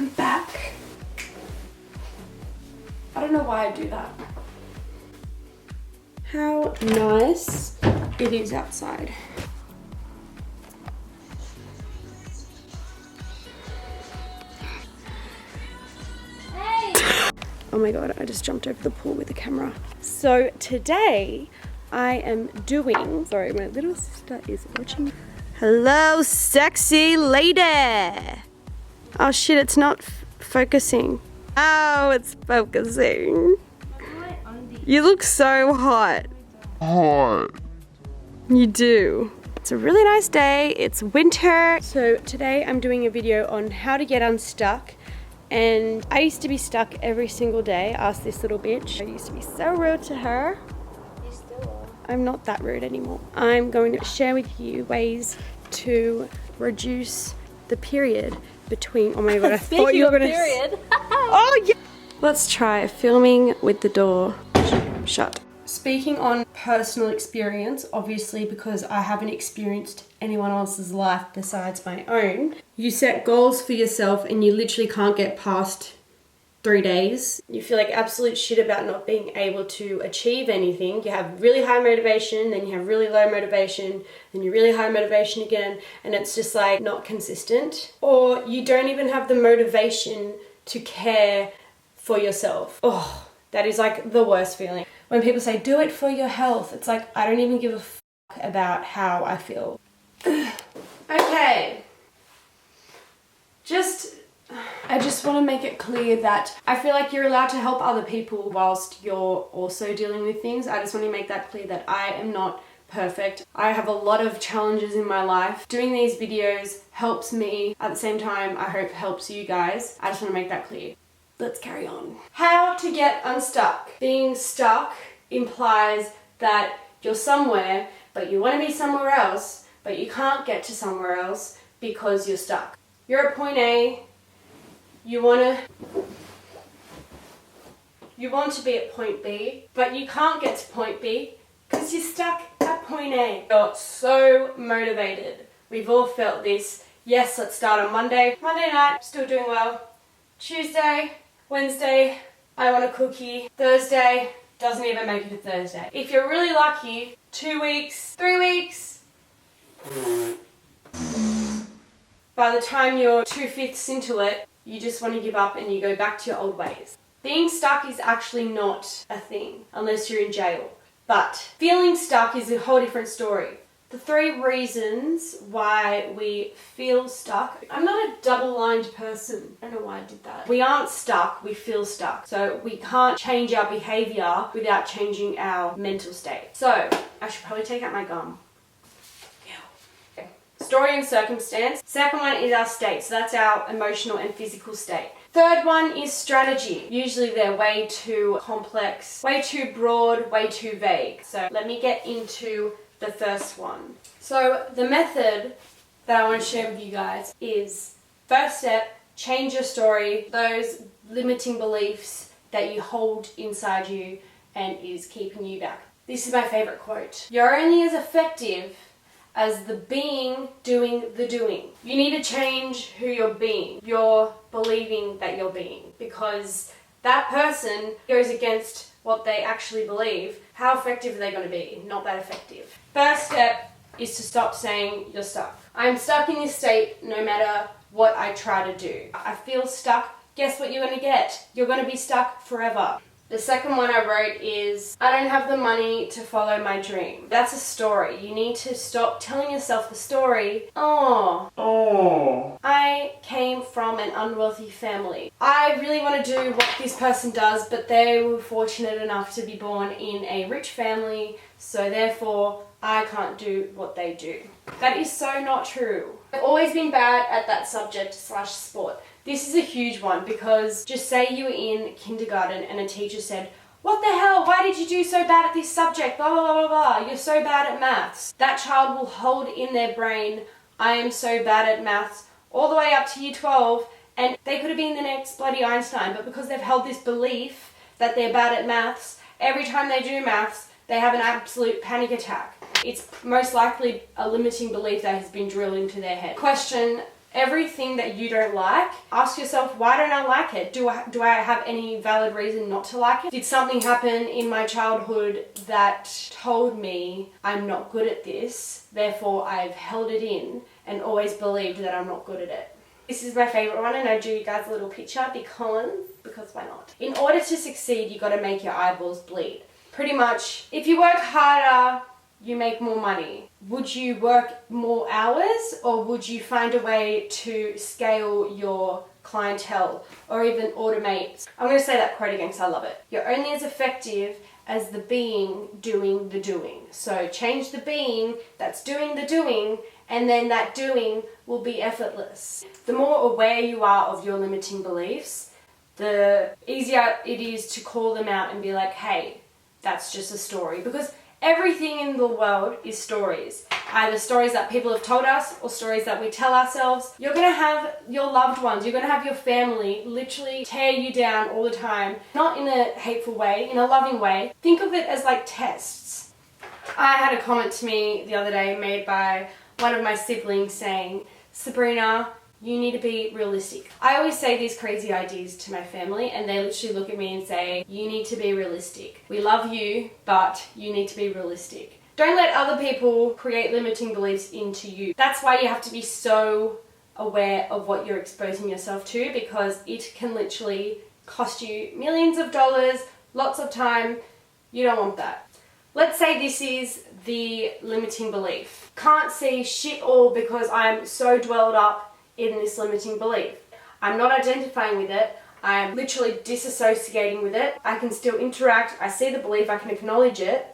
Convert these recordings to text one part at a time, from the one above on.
I'm back. I don't know why I do that. How nice it is outside. Oh my god, I just jumped over the pool with the camera. So today I am doing, sorry, my little sister is watching. Hello, sexy lady. Oh shit, it's not focusing. Oh, it's focusing. You look so hot. You do. It's a really nice day. It's winter. So today I'm doing a video on how to get unstuck. And I used to be stuck every single day. Ask this little bitch. I used to be so rude to her. You still are. I'm not that rude anymore. I'm going to share with you ways to reduce the period between, oh my god, I thought you were gonna period. Oh yeah. Let's try filming with the door shut. Speaking on personal experience, obviously because I haven't experienced anyone else's life besides my own, you set goals for yourself and you literally can't get past 3 days. You feel like absolute shit about not being able to achieve anything. You have really high motivation, then you have really low motivation, then you really high motivation again, and it's just like not consistent. Or you don't even have the motivation to care for yourself. Oh, that is like the worst feeling. When people say, do it for your health, it's like, I don't even give a fuck about how I feel. Okay. I just want to make it clear that I feel like you're allowed to help other people whilst you're also dealing with things. I just want to make that clear that I am not perfect. I have a lot of challenges in my life. Doing these videos helps me. At the same time, I hope helps you guys. I just want to make that clear. Let's carry on. How to get unstuck. Being stuck implies that you're somewhere, but you want to be somewhere else, but you can't get to somewhere else because you're stuck. You're at point A, you want to be at point B, but you can't get to point B because you're stuck at point A. You're so motivated. We've all felt this. Yes, let's start on Monday. Monday night, still doing well. Tuesday, Wednesday, I want a cookie. Thursday, doesn't even make it to Thursday. If you're really lucky, 2 weeks, 3 weeks, by the time you're 2/5 into it, you just want to give up and you go back to your old ways. Being stuck is actually not a thing unless you're in jail. But feeling stuck is a whole different story. The 3 reasons why we feel stuck. I'm not a double-lined person. I don't know why I did that. We aren't stuck, we feel stuck. So we can't change our behavior without changing our mental state. So I should probably take out my gum. Okay. Story and circumstance. Second one is our state. So that's our emotional and physical state. Third one is strategy. Usually they're way too complex, way too broad, way too vague. So let me get into the first one. So the method that I want to share with you guys is, first step, change your story, those limiting beliefs that you hold inside you and is keeping you back. This is my favorite quote. You're only as effective as the being doing the doing. You need to change who you're being. You're believing that you're being, because that person goes against what they actually believe. How effective are they going to be? Not that effective. First step is to stop saying you're stuck. I'm stuck in this state no matter what I try to do. I feel stuck. Guess what you're going to get? You're going to be stuck forever. The second one I wrote is, I don't have the money to follow my dream. That's a story. You need to stop telling yourself the story. Oh, I came from an unwealthy family. I really want to do what this person does, but they were fortunate enough to be born in a rich family, so therefore I can't do what they do. That is so not true. I've always been bad at that subject/sport. This is a huge one, because just say you were in kindergarten and a teacher said, what the hell, why did you do so bad at this subject, blah, blah, blah, blah, blah, you're so bad at maths. That child will hold in their brain, I am so bad at maths, all the way up to year 12, and they could have been the next bloody Einstein, but because they've held this belief that they're bad at maths, every time they do maths, they have an absolute panic attack. It's most likely a limiting belief that has been drilled into their head. Question Everything that you don't like, ask yourself, why don't I like it? Do I have any valid reason not to like it? Did something happen in my childhood that told me I'm not good at this, therefore I've held it in and always believed that I'm not good at it? This is my favorite one, and I drew you guys a little picture because why not? In order to succeed, you got to make your eyeballs bleed. Pretty much, if you work harder, you make more money. Would you work more hours, or would you find a way to scale your clientele or even automate? I'm going to say that quote again because I love it. You're only as effective as the being doing the doing. So change the being that's doing the doing, and then that doing will be effortless. The more aware you are of your limiting beliefs, the easier it is to call them out and be like, hey, that's just a story. Because everything in the world is stories. Either stories that people have told us or stories that we tell ourselves. You're going to have your loved ones, you're going to have your family literally tear you down all the time. Not in a hateful way, in a loving way. Think of it as like tests. I had a comment to me the other day made by one of my siblings saying, Sabrina, you need to be realistic. I always say these crazy ideas to my family and they literally look at me and say, you need to be realistic. We love you, but you need to be realistic. Don't let other people create limiting beliefs into you. That's why you have to be so aware of what you're exposing yourself to, because it can literally cost you millions of dollars, lots of time. You don't want that. Let's say this is the limiting belief. Can't see shit all because I'm so dwelled up in this limiting belief. I'm not identifying with it. I'm literally disassociating with it. I can still interact. I see the belief. I can acknowledge it,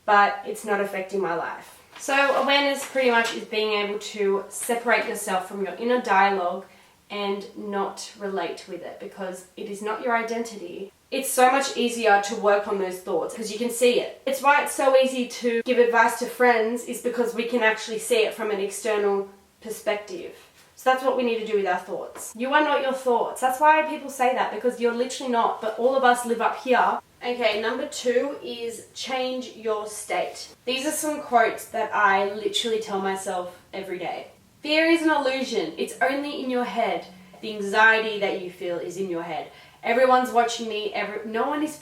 but it's not affecting my life. So awareness pretty much is being able to separate yourself from your inner dialogue and not relate with it, because it is not your identity. It's so much easier to work on those thoughts because you can see it. It's why it's so easy to give advice to friends, is because we can actually see it from an external perspective. So that's what we need to do with our thoughts. You are not your thoughts. That's why people say that, because you're literally not, but all of us live up here. Okay, number 2 is change your state. These are some quotes that I literally tell myself every day. Fear is an illusion. It's only in your head. The anxiety that you feel is in your head. Everyone's watching me. No one is.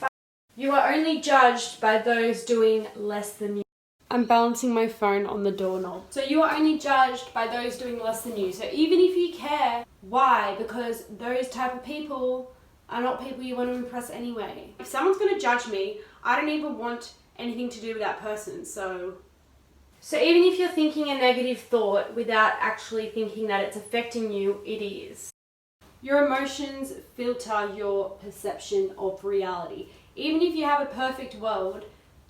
You are only judged by those doing less than you. I'm balancing my phone on the doorknob. So you are only judged by those doing less than you. So even if you care, why? Because those type of people are not people you want to impress anyway. If someone's going to judge me, I don't even want anything to do with that person. So even if you're thinking a negative thought without actually thinking that it's affecting you, it is. Your emotions filter your perception of reality. Even if you have a perfect world,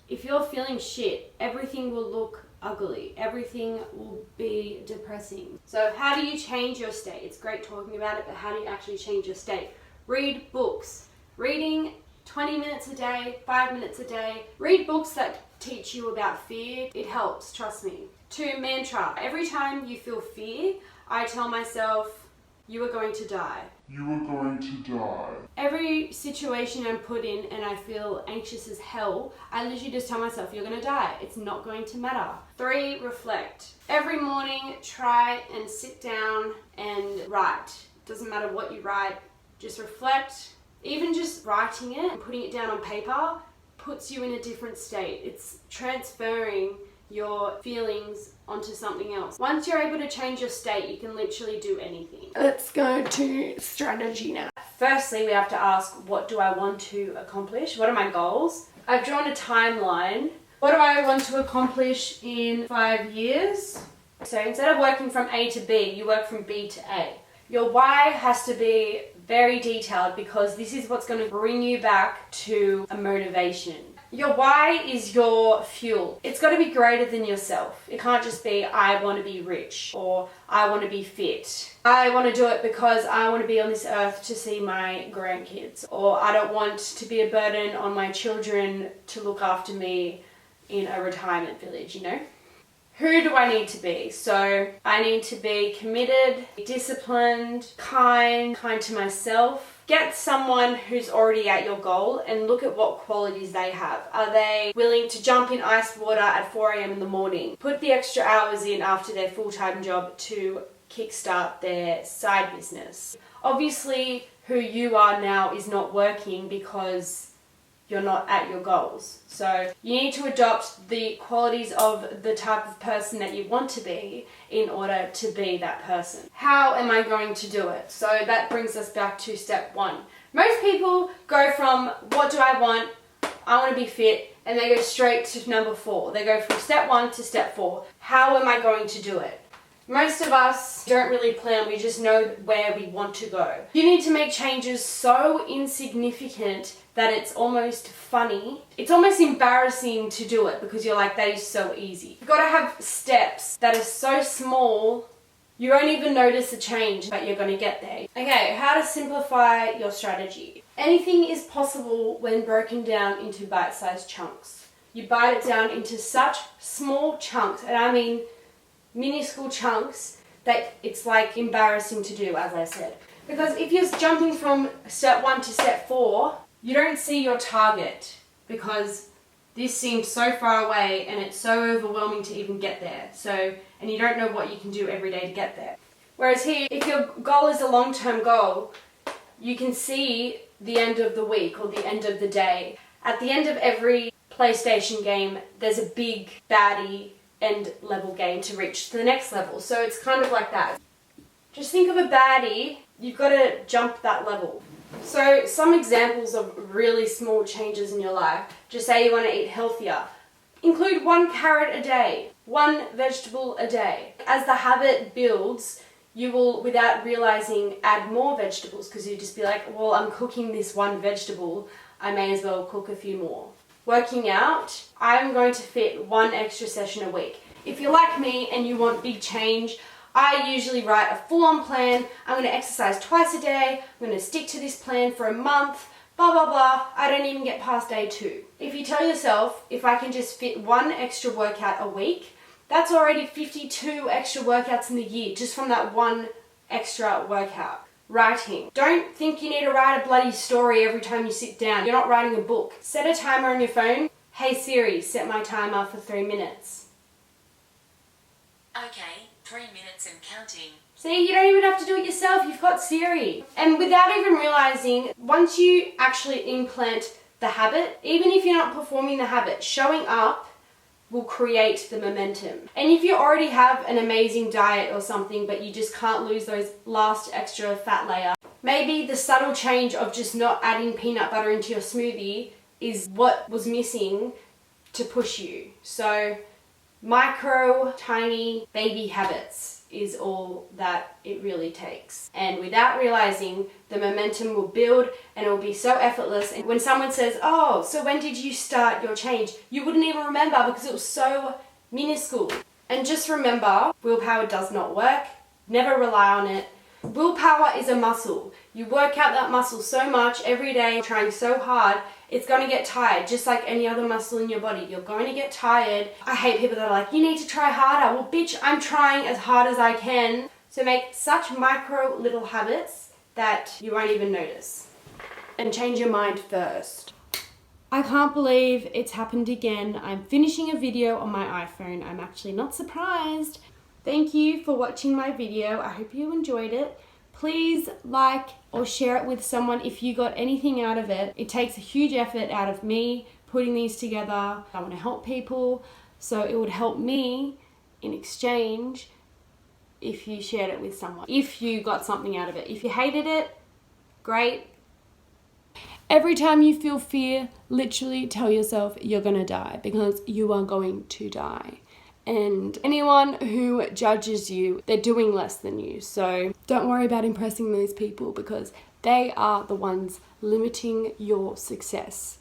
if you're feeling shit, everything will look ugly. Everything will be depressing. So how do you change your state? It's great talking about it, but how do you actually change your state? Read books. Reading 20 minutes a day, 5 minutes a day. Read books that teach you about fear. It helps, trust me. 2, mantra. Every time you feel fear, I tell myself, you are going to die. You are going to die. Every situation I'm put in and I feel anxious as hell, I literally just tell myself, you're going to die. It's not going to matter. 3, reflect. Every morning, try and sit down and write. Doesn't matter what you write, just reflect. Even just writing it and putting it down on paper puts you in a different state. It's transferring your feelings onto something else. Once you're able to change your state, you can literally do anything. Let's go to strategy now. Firstly, we have to ask, what do I want to accomplish? What are my goals? I've drawn a timeline. What do I want to accomplish in 5 years? So instead of working from A to B, you work from B to A. Your why has to be very detailed, because this is what's going to bring you back to a motivation. Your why is your fuel. It's got to be greater than yourself. It can't just be, I want to be rich, or I want to be fit. I want to do it because I want to be on this earth to see my grandkids, or I don't want to be a burden on my children to look after me in a retirement village, you know? Who do I need to be? So I need to be committed, disciplined, kind to myself. Get someone who's already at your goal and look at what qualities they have. Are they willing to jump in ice water at 4 a.m. in the morning? Put the extra hours in after their full-time job to kickstart their side business. Obviously, who you are now is not working because you're not at your goals. So you need to adopt the qualities of the type of person that you want to be in order to be that person. How am I going to do it? So that brings us back to step 1. Most people go from what do I want? I want to be fit, and they go straight to number 4. They go from step 1 to step 4. How am I going to do it? Most of us don't really plan, we just know where we want to go. You need to make changes so insignificant that it's almost funny. It's almost embarrassing to do it because you're like, that is so easy. You've got to have steps that are so small, you won't even notice the change, but you're going to get there. Okay, how to simplify your strategy. Anything is possible when broken down into bite-sized chunks. You bite it down into such small chunks, and I mean minuscule chunks, that it's like embarrassing to do, as I said. Because if you're jumping from step 1 to step 4, you don't see your target because this seems so far away and it's so overwhelming to even get there. And you don't know what you can do every day to get there. Whereas here, if your goal is a long-term goal, you can see the end of the week or the end of the day. At the end of every PlayStation game, there's a big baddie end level game to reach to the next level. So it's kind of like that. Just think of a baddie, you've got to jump that level. So some examples of really small changes in your life. Just say you want to eat healthier. Include 1 carrot a day, 1 vegetable a day. As the habit builds, you will, without realizing, add more vegetables because you just be like, well, I'm cooking this 1 vegetable, I may as well cook a few more. Working out, I'm going to fit 1 extra session a week. If you're like me and you want big change, I usually write a full-on plan. I'm going to exercise twice a day. I'm going to stick to this plan for a month, blah, blah, blah. I don't even get past day 2. If you tell yourself, if I can just fit 1 extra workout a week, that's already 52 extra workouts in the year just from that 1 extra workout. Writing. Don't think you need to write a bloody story every time you sit down. You're not writing a book. Set a timer on your phone. Hey Siri, set my timer for 3 minutes. Okay, 3 minutes and counting. See, you don't even have to do it yourself. You've got Siri. And without even realizing, once you actually implant the habit, even if you're not performing the habit, showing up will create the momentum. And if you already have an amazing diet or something, but you just can't lose those last extra fat layer, maybe the subtle change of just not adding peanut butter into your smoothie is what was missing to push you. So micro, tiny baby habits is all that it really takes. And without realizing, the momentum will build and it will be so effortless. And when someone says, oh, so when did you start your change? You wouldn't even remember because it was so minuscule. And just remember, willpower does not work. Never rely on it. Willpower is a muscle. You work out that muscle so much every day, trying so hard, it's going to get tired, just like any other muscle in your body. You're going to get tired. I hate people that are like, you need to try harder. Well, bitch, I'm trying as hard as I can. So make such micro little habits that you won't even notice. And change your mind first. I can't believe it's happened again. I'm finishing a video on my iPhone. I'm actually not surprised. Thank you for watching my video. I hope you enjoyed it. Please like or share it with someone if you got anything out of it. It takes a huge effort out of me putting these together. I want to help people, so it would help me in exchange if you shared it with someone. If you got something out of it. If you hated it, great. Every time you feel fear, literally tell yourself you're gonna die, because you are going to die. And anyone who judges you, they're doing less than you. So don't worry about impressing those people, because they are the ones limiting your success.